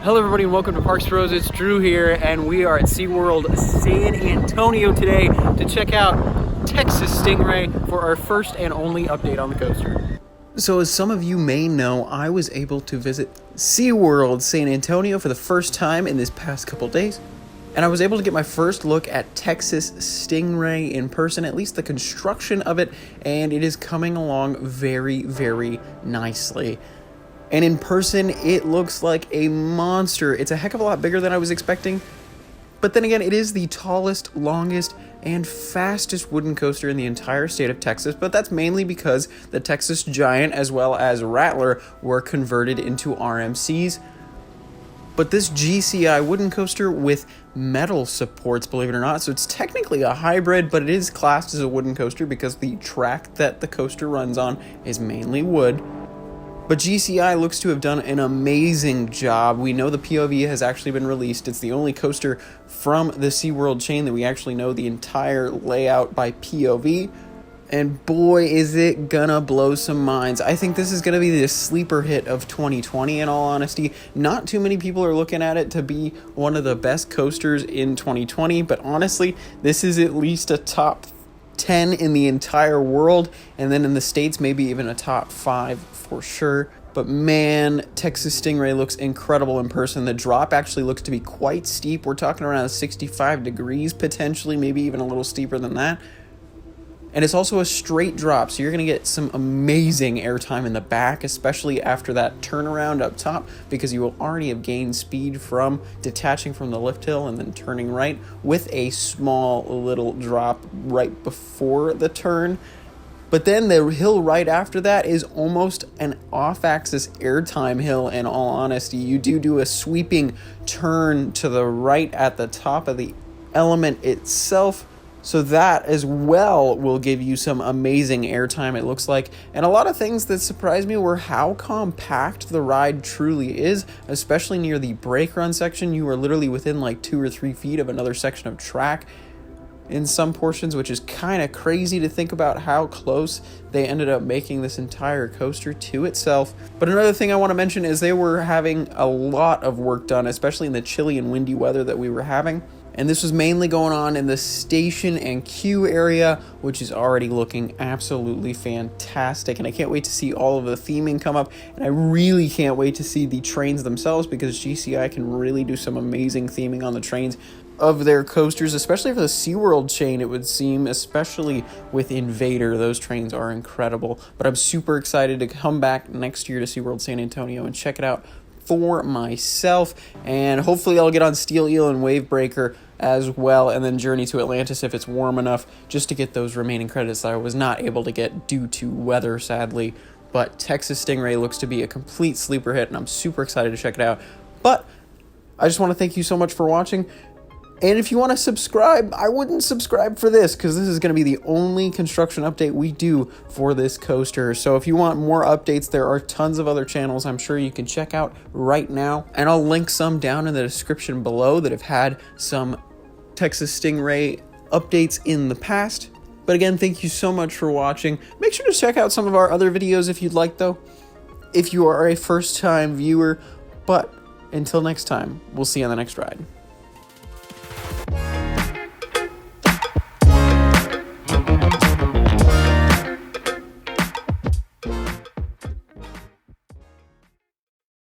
Hello everybody and welcome to Parks Bros. It's Drew here and we are at SeaWorld San Antonio today to check out Texas Stingray for our first and only update on the coaster. So as some of you may know, I was able to visit SeaWorld San Antonio for the first time in this past couple days. And I was able to get my first look at Texas Stingray in person, at least the construction of it, and it is coming along very, very nicely. And in person, it looks like a monster. It's a heck of a lot bigger than I was expecting. But then again, it is the tallest, longest, and fastest wooden coaster in the entire state of Texas. But that's mainly because the Texas Giant as well as Rattler were converted into RMCs. But this GCI wooden coaster with metal supports, believe it or not. So it's technically a hybrid, but it is classed as a wooden coaster because the track that the coaster runs on is mainly wood. But GCI looks to have done an amazing job. We know the POV has actually been released. It's the only coaster from the SeaWorld chain that we actually know the entire layout by POV. And boy, is it gonna blow some minds. I think this is gonna be the sleeper hit of 2020, in all honesty. Not too many people are looking at it to be one of the best coasters in 2020, but honestly, this is at least a top 10 in the entire world, and then in the States, maybe even a top 5 for sure. But man, Texas Stingray looks incredible in person. The drop actually looks to be quite steep. We're talking around 65 degrees potentially, maybe even a little steeper than that. And it's also a straight drop, so you're going to get some amazing airtime in the back, especially after that turnaround up top, because you will already have gained speed from detaching from the lift hill and then turning right with a small little drop right before the turn. But then the hill right after that is almost an off-axis airtime hill, in all honesty. You do a sweeping turn to the right at the top of the element itself. So that as well will give you some amazing airtime, it looks like. And a lot of things that surprised me were how compact the ride truly is, especially near the brake run section. You are literally within like 2 or 3 feet of another section of track in some portions, which is kind of crazy to think about how close they ended up making this entire coaster to itself. But another thing I want to mention is they were having a lot of work done, especially in the chilly and windy weather that we were having. And this was mainly going on in the station and queue area, which is already looking absolutely fantastic. And I can't wait to see all of the theming come up. And I really can't wait to see the trains themselves, because GCI can really do some amazing theming on the trains of their coasters, especially for the SeaWorld chain, it would seem, especially with Invader. Those trains are incredible. But I'm super excited to come back next year to SeaWorld San Antonio and check it out for myself, and hopefully I'll get on Steel Eel and Wavebreaker as well, and then Journey to Atlantis if it's warm enough, just to get those remaining credits that I was not able to get due to weather, sadly. But Texas Stingray looks to be a complete sleeper hit, and I'm super excited to check it out. But I just want to thank you so much for watching. And if you want to subscribe, I wouldn't subscribe for this, because this is going to be the only construction update we do for this coaster. So if you want more updates, there are tons of other channels I'm sure you can check out right now. And I'll link some down in the description below that have had some Texas Stingray updates in the past. But again, thank you so much for watching. Make sure to check out some of our other videos if you'd like, though, if you are a first-time viewer. But until next time, we'll see you on the next ride.